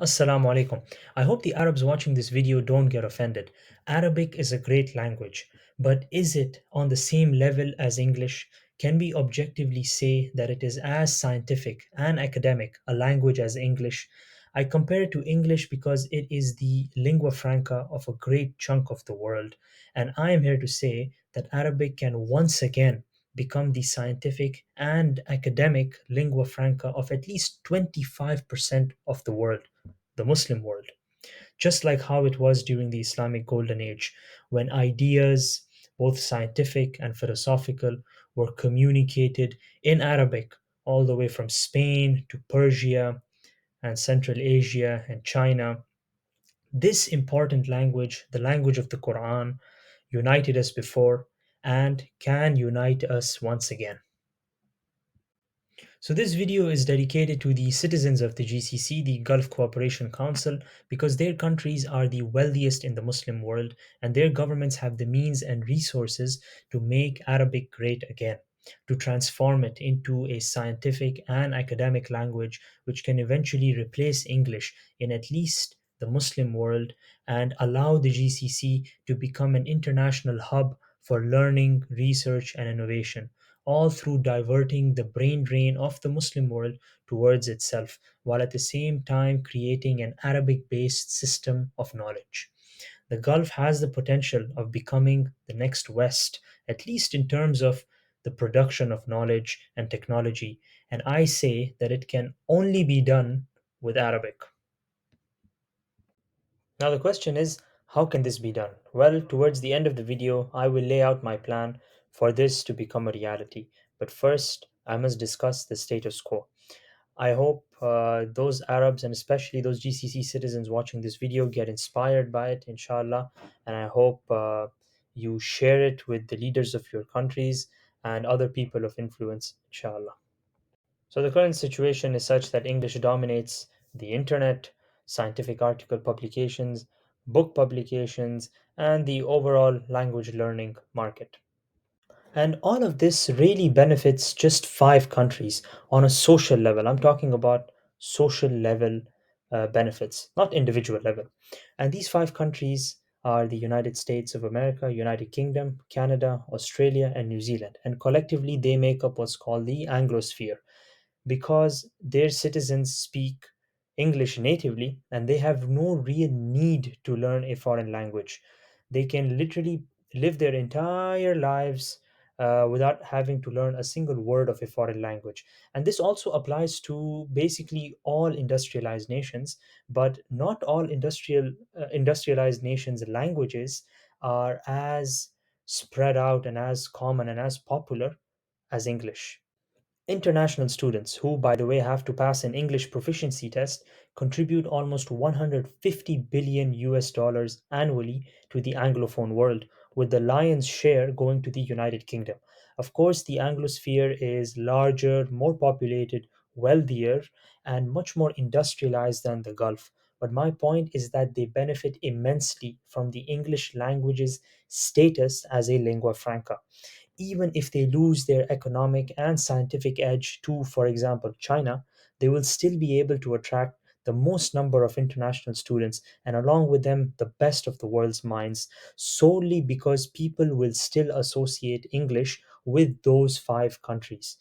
Assalamu alaikum. I hope the Arabs watching this video don't get offended. Arabic is a great language, but is it on the same level as English? Can we objectively say that it is as scientific and academic a language as English? I compare it to English because it is the lingua franca of a great chunk of the world, and I am here to say that Arabic can once again become the scientific and academic lingua franca of at least 25% of the world, the Muslim world, just like how it was during the Islamic Golden Age, when ideas, both scientific and philosophical, were communicated in Arabic all the way from Spain to Persia and Central Asia and China. This important language, the language of the Quran, united us before and can unite us once again. So, this video is dedicated to the citizens of the GCC, the Gulf Cooperation Council, because their countries are the wealthiest in the Muslim world and their governments have the means and resources to make Arabic great again, to transform it into a scientific and academic language which can eventually replace English in at least the Muslim world and allow the GCC to become an international hub for learning, research, and innovation, all through diverting the brain drain of the Muslim world towards itself, while at the same time creating an Arabic based system of knowledge. The Gulf has the potential of becoming the next West, at least in terms of the production of knowledge and technology, and I say that it can only be done with Arabic. Now, the question is, how can this be done? Well, towards the end of the video, I will lay out my plan for this to become a reality. But first, I must discuss the status quo. I hope those Arabs and especially those GCC citizens watching this video get inspired by it, inshallah. And I hope you share it with the leaders of your countries and other people of influence, inshallah. So the current situation is such that English dominates the internet, scientific article publications, book publications, and the overall language learning market. And all of this really benefits just five countries on a social level. I'm talking about social level benefits, not individual level. And these five countries are the United States of America, United Kingdom, Canada, Australia, and New Zealand. And collectively, they make up what's called the Anglosphere because their citizens speak English natively and they have no real need to learn a foreign language. They can literally live their entire lives without having to learn a single word of a foreign language. And this also applies to basically all industrialized nations, but not all industrialized nations' languages are as spread out and as common and as popular as English. International students, who, by the way, have to pass an English proficiency test, contribute almost 150 billion US dollars annually to the Anglophone world, with the lion's share going to the United Kingdom. Of course, the Anglosphere is larger, more populated, wealthier, and much more industrialized than the Gulf. But my point is that they benefit immensely from the English language's status as a lingua franca, even if they lose their economic and scientific edge to, for example, China, they will still be able to attract the most number of international students and along with them the best of the world's minds, solely because people will still associate English with those five countries.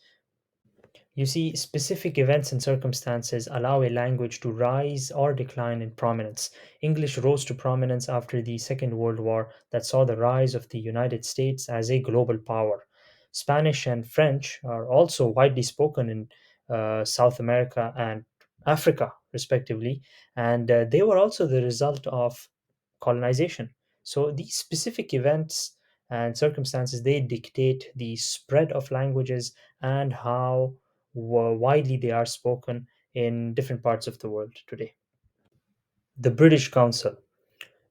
You see, specific events and circumstances allow a language to rise or decline in prominence. English rose to prominence after the Second World War that saw the rise of the United States as a global power. Spanish and French are also widely spoken in South America and Africa, respectively, and they were also the result of colonization. So these specific events and circumstances they dictate the spread of languages and how widely they are spoken in different parts of the world today. The British Council.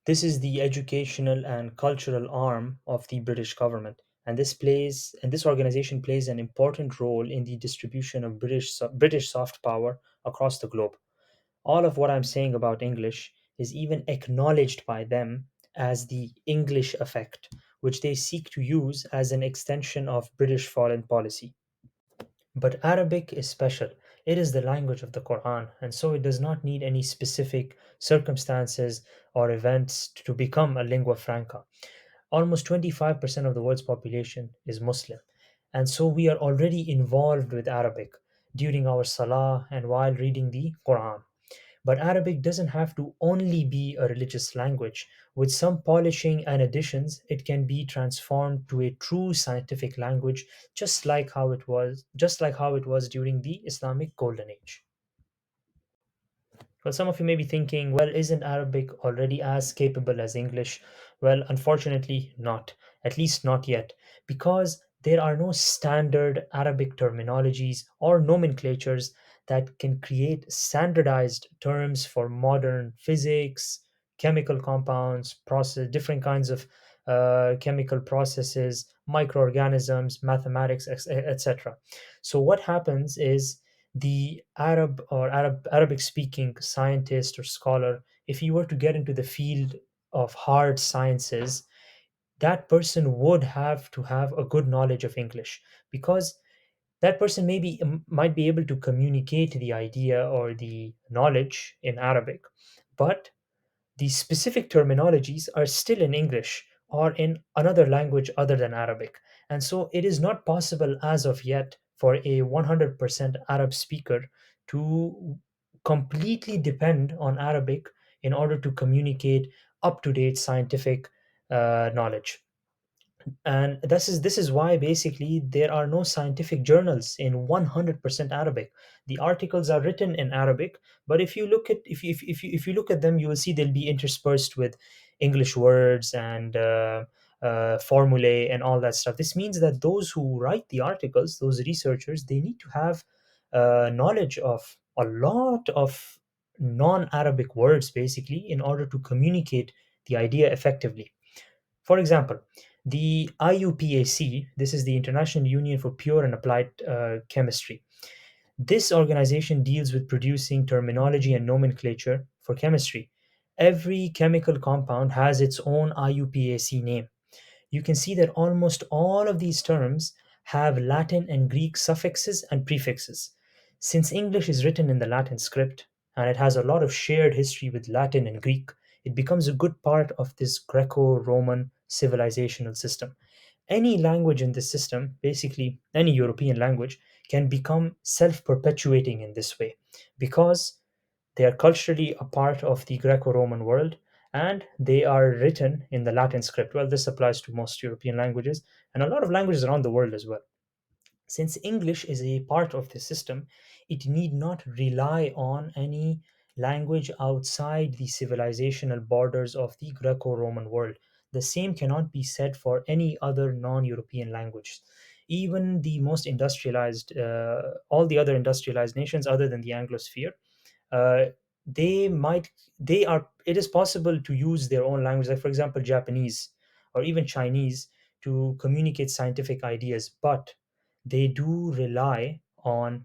This is the educational and cultural arm of the British government, and this organization plays an important role in the distribution of British soft power across the globe. All of what I'm saying about English is even acknowledged by them as the English effect, which they seek to use as an extension of British foreign policy. But Arabic is special. It is the language of the Quran, and so it does not need any specific circumstances or events to become a lingua franca. Almost 25% of the world's population is Muslim, and so we are already involved with Arabic during our salah and while reading the Quran. But Arabic doesn't have to only be a religious language. With some polishing and additions, it can be transformed to a true scientific language, just like how it was during the Islamic Golden Age. Well, some of you may be thinking, well, isn't Arabic already as capable as English? Well, unfortunately, not. At least not yet. Because there are no standard Arabic terminologies or nomenclatures that can create standardized terms for modern physics, chemical compounds, different kinds of chemical processes, microorganisms, mathematics, etc. So, what happens is the Arabic speaking scientist or scholar, if he were to get into the field of hard sciences, that person would have to have a good knowledge of English, because that person might be able to communicate the idea or the knowledge in Arabic, but the specific terminologies are still in English or in another language other than Arabic. And so it is not possible as of yet for a 100% Arab speaker to completely depend on Arabic in order to communicate up to date scientific knowledge. And this is why basically there are no scientific journals in 100% Arabic. The articles are written in Arabic, but if you look at them, you will see they'll be interspersed with English words and formulae and all that stuff. This means that those who write the articles, those researchers, they need to have knowledge of a lot of non-Arabic words basically in order to communicate the idea effectively. For example, the IUPAC, this is the International Union for Pure and Applied Chemistry. This organization deals with producing terminology and nomenclature for chemistry. Every chemical compound has its own IUPAC name. You can see that almost all of these terms have Latin and Greek suffixes and prefixes. Since English is written in the Latin script and it has a lot of shared history with Latin and Greek, it becomes a good part of this Greco-Roman civilizational system. Any language in this system, basically any European language, can become self perpetuating in this way because they are culturally a part of the Greco Roman world and they are written in the Latin script. Well, this applies to most European languages and a lot of languages around the world as well. Since English is a part of the system, it need not rely on any language outside the civilizational borders of the Greco Roman world. The same cannot be said for any other non European language. Even the most industrialized, all the other industrialized nations other than the Anglosphere, uh, they might they are it is possible to use their own language, like for example Japanese or even Chinese, to communicate scientific ideas, but they do rely on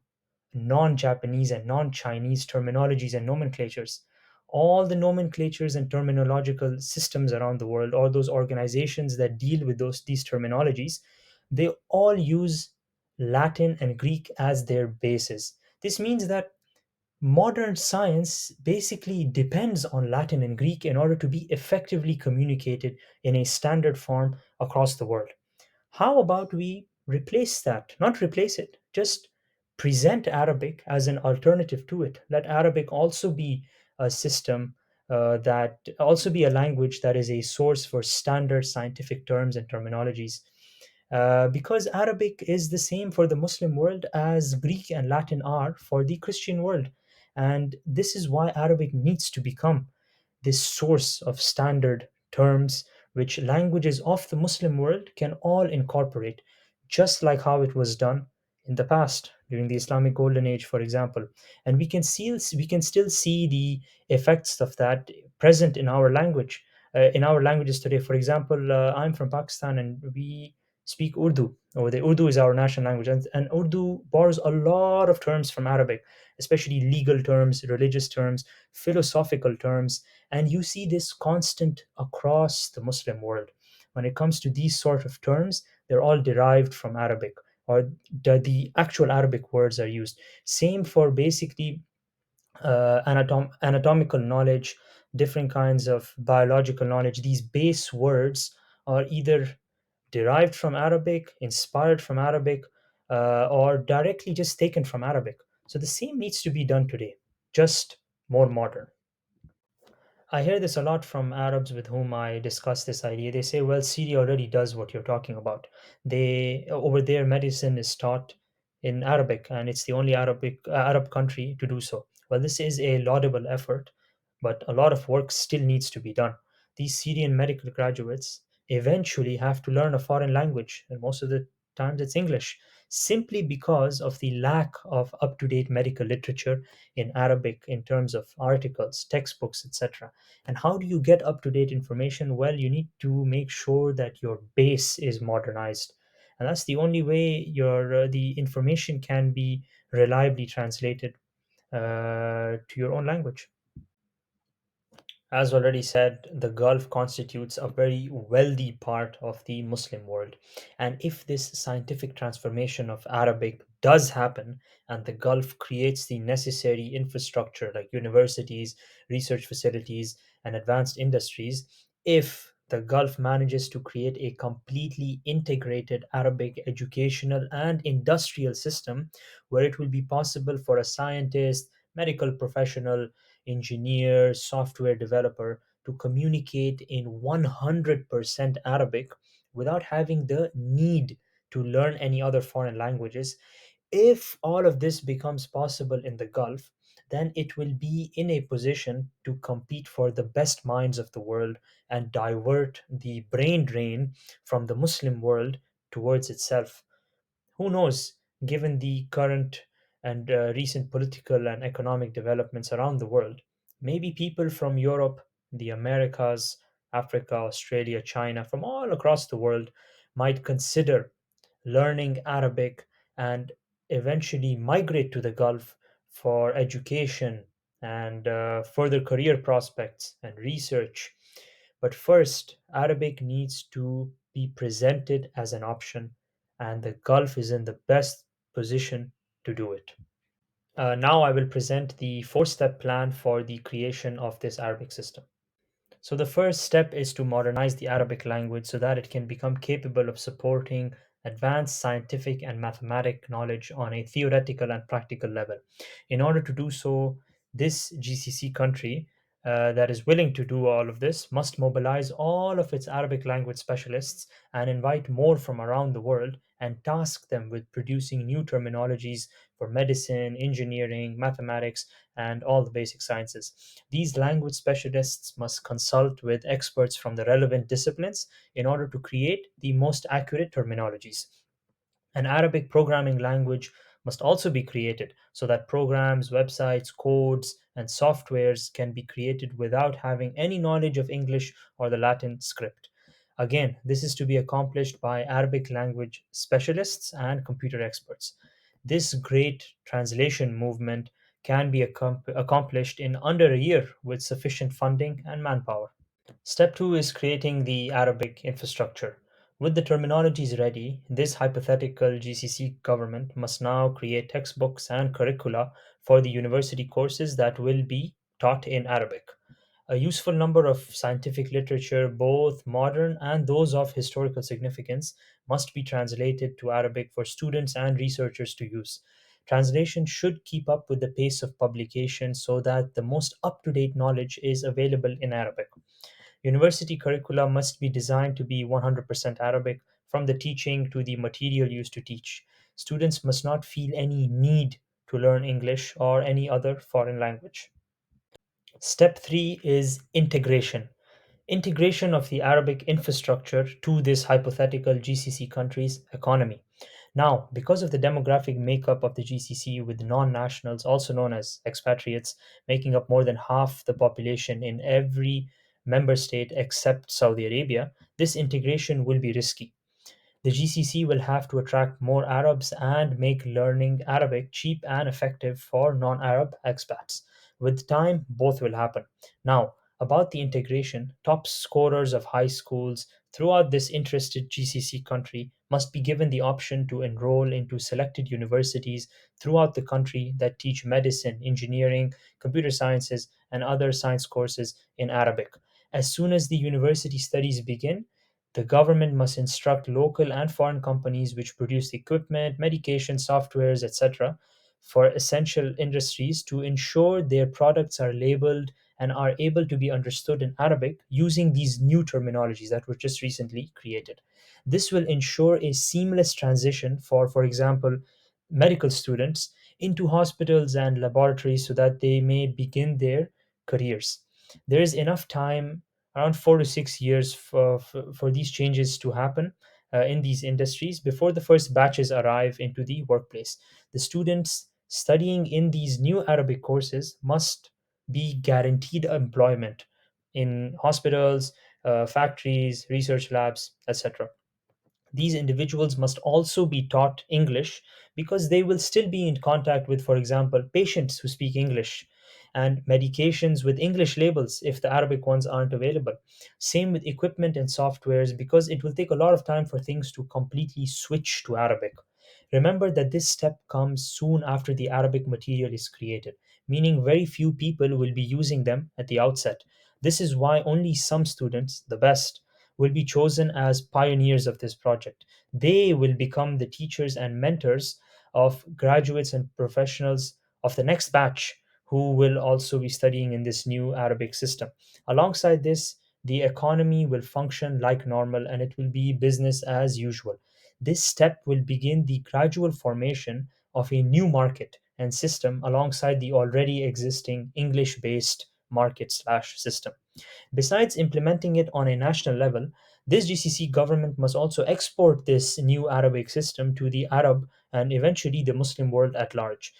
non-Japanese and non-Chinese terminologies and nomenclatures. All the nomenclatures and terminological systems around the world, all those organizations that deal with these terminologies, they all use Latin and Greek as their basis. This means that modern science basically depends on Latin and Greek in order to be effectively communicated in a standard form across the world. How about we replace that? Not replace it, just present Arabic as an alternative to it. Let Arabic also be a system that also be a language that is a source for standard scientific terms and terminologies. Because Arabic is the same for the Muslim world as Greek and Latin are for the Christian world. And this is why Arabic needs to become this source of standard terms which languages of the Muslim world can all incorporate, just like how it was done in the past during the Islamic Golden Age, for example. And we can still see the effects of that present in our language, in our languages today. For example, I'm from Pakistan, and we speak Urdu, or the Urdu is our national language, and Urdu borrows a lot of terms from Arabic, especially legal terms, religious terms, philosophical terms, and you see this constant across the Muslim world. When it comes to these sort of terms, they're all derived from Arabic. or the actual Arabic words are used. Same for basically anatomical knowledge, different kinds of biological knowledge. These base words are either derived from Arabic, inspired from Arabic, or directly just taken from Arabic. So the same needs to be done today, just more modern. I hear this a lot from Arabs with whom I discuss this idea. They say, well, Syria already does what you're talking about. They over there medicine is taught in Arabic, and it's the only Arab country to do so. Well, this is a laudable effort, but a lot of work still needs to be done. These Syrian medical graduates eventually have to learn a foreign language, and most of the times it's English, simply because of the lack of up-to-date medical literature in Arabic in terms of articles, textbooks, etc. And how do you get up to date information? Well, you need to make sure that your base is modernized. And that's the only way the information can be reliably translated to your own language. As already said, the Gulf constitutes a very wealthy part of the Muslim world. And if this scientific transformation of Arabic does happen, and the Gulf creates the necessary infrastructure like universities, research facilities, and advanced industries, if the Gulf manages to create a completely integrated Arabic educational and industrial system where it will be possible for a scientist, medical professional, engineer, software developer to communicate in 100% Arabic without having the need to learn any other foreign languages. If all of this becomes possible in the Gulf, then it will be in a position to compete for the best minds of the world and divert the brain drain from the Muslim world towards itself. Who knows, given the current and recent political and economic developments around the world, maybe people from Europe, the Americas, Africa, Australia, China, from all across the world might consider learning Arabic and eventually migrate to the Gulf for education and further career prospects and research. But first, Arabic needs to be presented as an option, and the Gulf is in the best position to do it. Now, I will present the four-step plan for the creation of this Arabic system. So, the first step is to modernize the Arabic language so that it can become capable of supporting advanced scientific and mathematic knowledge on a theoretical and practical level. In order to do so, this GCC country that is willing to do all of this must mobilize all of its Arabic language specialists and invite more from around the world and task them with producing new terminologies for medicine, engineering, mathematics, and all the basic sciences. These language specialists must consult with experts from the relevant disciplines in order to create the most accurate terminologies. An Arabic programming language must also be created so that programs, websites, codes, and softwares can be created without having any knowledge of English or the Latin script. Again, this is to be accomplished by Arabic language specialists and computer experts. This great translation movement can be accomplished in under a year with sufficient funding and manpower. Step two is creating the Arabic infrastructure. With the terminologies ready, this hypothetical GCC government must now create textbooks and curricula for the university courses that will be taught in Arabic. A useful number of scientific literature, both modern and those of historical significance, must be translated to Arabic for students and researchers to use. Translation should keep up with the pace of publication so that the most up to date knowledge is available in Arabic. University curricula must be designed to be 100% Arabic, from the teaching to the material used to teach. Students must not feel any need to learn English or any other foreign language. Step three is integration. Integration of the Arabic infrastructure to this hypothetical GCC country's economy. Now, because of the demographic makeup of the GCC, with non nationals, also known as expatriates, making up more than half the population in every member state except Saudi Arabia, this integration will be risky. The GCC will have to attract more Arabs and make learning Arabic cheap and effective for non Arab expats. With time, both will happen. Now, about the integration, top scorers of high schools throughout this interested GCC country must be given the option to enroll into selected universities throughout the country that teach medicine, engineering, computer sciences, and other science courses in Arabic. As soon as the university studies begin, the government must instruct local and foreign companies which produce equipment, medication, softwares, etc., for essential industries to ensure their products are labeled and are able to be understood in Arabic using these new terminologies that were just recently created. This will ensure a seamless transition for example, medical students into hospitals and laboratories so that they may begin their careers. There is enough time, around 4 to 6 years, for these changes to happen in these industries before the first batches arrive into the workplace. The students studying in these new Arabic courses must be guaranteed employment in hospitals, factories, research labs, etc. These individuals must also be taught English because they will still be in contact with, for example, patients who speak English and medications with English labels if the Arabic ones aren't available. Same with equipment and softwares because it will take a lot of time for things to completely switch to Arabic. Remember that this step comes soon after the Arabic material is created, meaning very few people will be using them at the outset. This is why only some students, the best, will be chosen as pioneers of this project. They will become the teachers and mentors of graduates and professionals of the next batch who will also be studying in this new Arabic system. Alongside this, the economy will function like normal and it will be business as usual. This step will begin the gradual formation of a new market and system alongside the already existing English based market slash system. Besides implementing it on a national level, this GCC government must also export this new Arabic system to the Arab and eventually the Muslim world at large.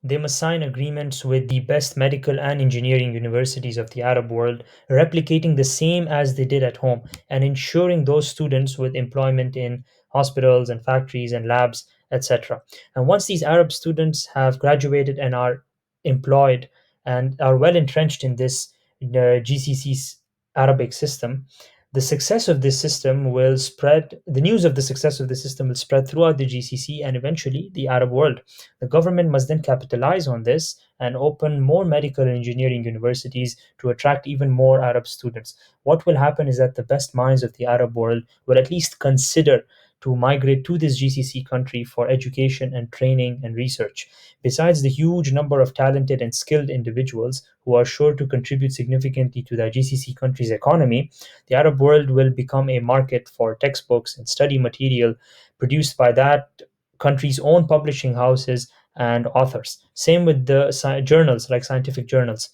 They must sign agreements with the best medical and engineering universities of the Arab world, replicating the same as they did at home and ensuring those students with employment in hospitals and factories and labs, etc. And once these Arab students have graduated and are employed and are well entrenched in this GCC's Arabic system, the success of this system will spread, the news of the success of the system will spread throughout the GCC and eventually the Arab world. The government must then capitalize on this and open more medical and engineering universities to attract even more Arab students. What will happen is that the best minds of the Arab world will at least consider to migrate to this GCC country for education and training and research. Besides the huge number of talented and skilled individuals who are sure to contribute significantly to the GCC country's economy, the Arab world will become a market for textbooks and study material produced by that country's own publishing houses and authors. Same with the journals, like scientific journals.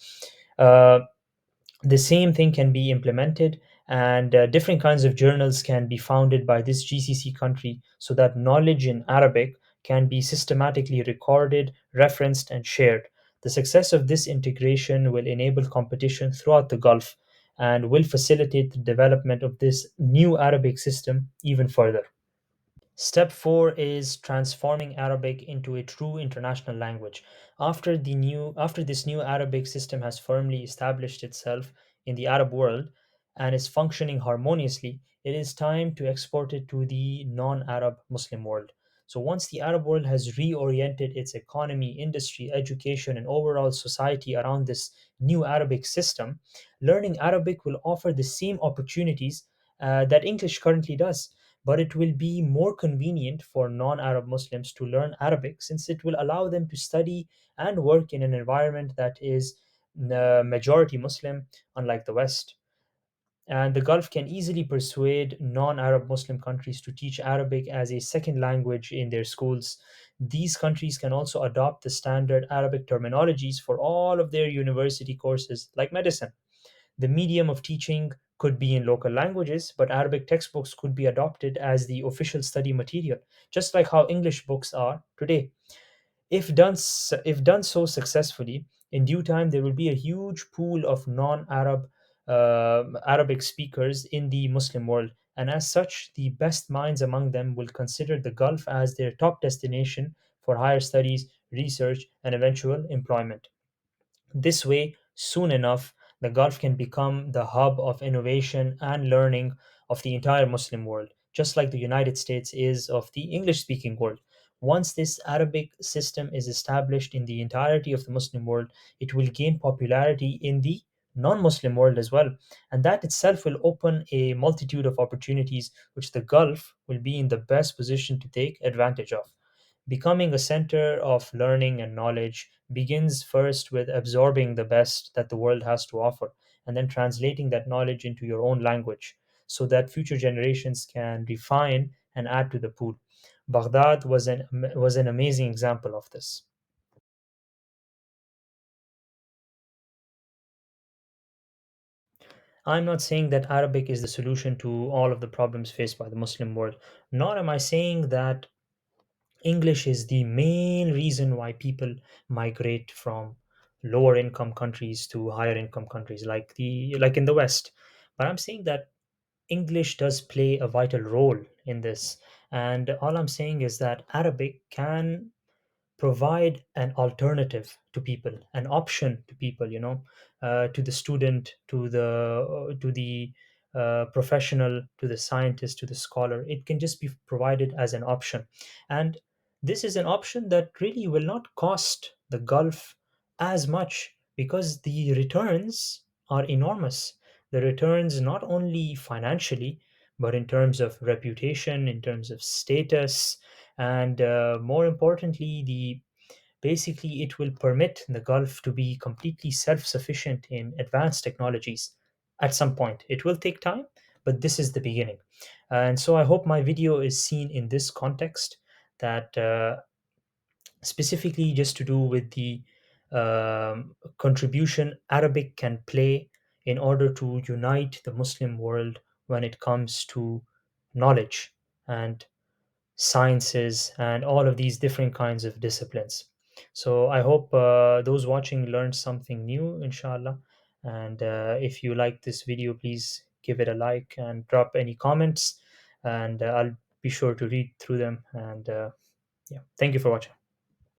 Uh, the same thing can be implemented, and different kinds of journals can be founded by this GCC country so that knowledge in Arabic can be systematically recorded, referenced, and shared. The success of this integration will enable competition throughout the Gulf and will facilitate the development of this new Arabic system even further. Step 4 is transforming Arabic into a true international language. After this new Arabic system has firmly established itself in the Arab world and is functioning harmoniously, it is time to export it to the non-Arab Muslim world. So once the Arab world has reoriented its economy, industry, education, and overall society around this new Arabic system, learning Arabic will offer the same opportunities that English currently does, but it will be more convenient for non Arab Muslims to learn Arabic since it will allow them to study and work in an environment that is majority Muslim, unlike the West. And the Gulf can easily persuade non Arab Muslim countries to teach Arabic as a second language in their schools. These countries can also adopt the standard Arabic terminologies for all of their university courses, like medicine. The medium of teaching could be in local languages, but Arabic textbooks could be adopted as the official study material, just like how English books are today. If done so successfully, in due time there will be a huge pool of non-Arab Arabic speakers in the Muslim world, and as such, the best minds among them will consider the Gulf as their top destination for higher studies, research, and eventual employment. This way, soon enough, the Gulf can become the hub of innovation and learning of the entire Muslim world, just like the United States is of the English speaking world. Once this Arabic system is established in the entirety of the Muslim world, it will gain popularity in the non Muslim world as well. And that itself will open a multitude of opportunities which the Gulf will be in the best position to take advantage of. Becoming a center of learning and knowledge begins first with absorbing the best that the world has to offer, and then translating that knowledge into your own language so that future generations can refine and add to the pool. Baghdad was an amazing example of this. I'm not saying that Arabic is the solution to all of the problems faced by the Muslim world, nor am I saying that English is the main reason why people migrate from lower income countries to higher income countries like in the West. But I'm saying that English does play a vital role in this. And all I'm saying is that Arabic can provide an alternative to people, an option to people, to the student, to the professional, to the scientist, to the scholar. It can just be provided as an option, and this is an option that really will not cost the Gulf as much because the returns are enormous. The returns not only financially, but in terms of reputation, in terms of status, and more importantly, the basically it will permit the Gulf to be completely self-sufficient in advanced technologies at some point. It will take time, but this is the beginning. And so I hope my video is seen in this context, that specifically just to do with the contribution Arabic can play in order to unite the Muslim world when it comes to knowledge and sciences and all of these different kinds of disciplines. So I hope those watching learned something new, inshallah. And if you like this video, please give it a like and drop any comments, and I'll be sure to read through them. And yeah, thank you for watching.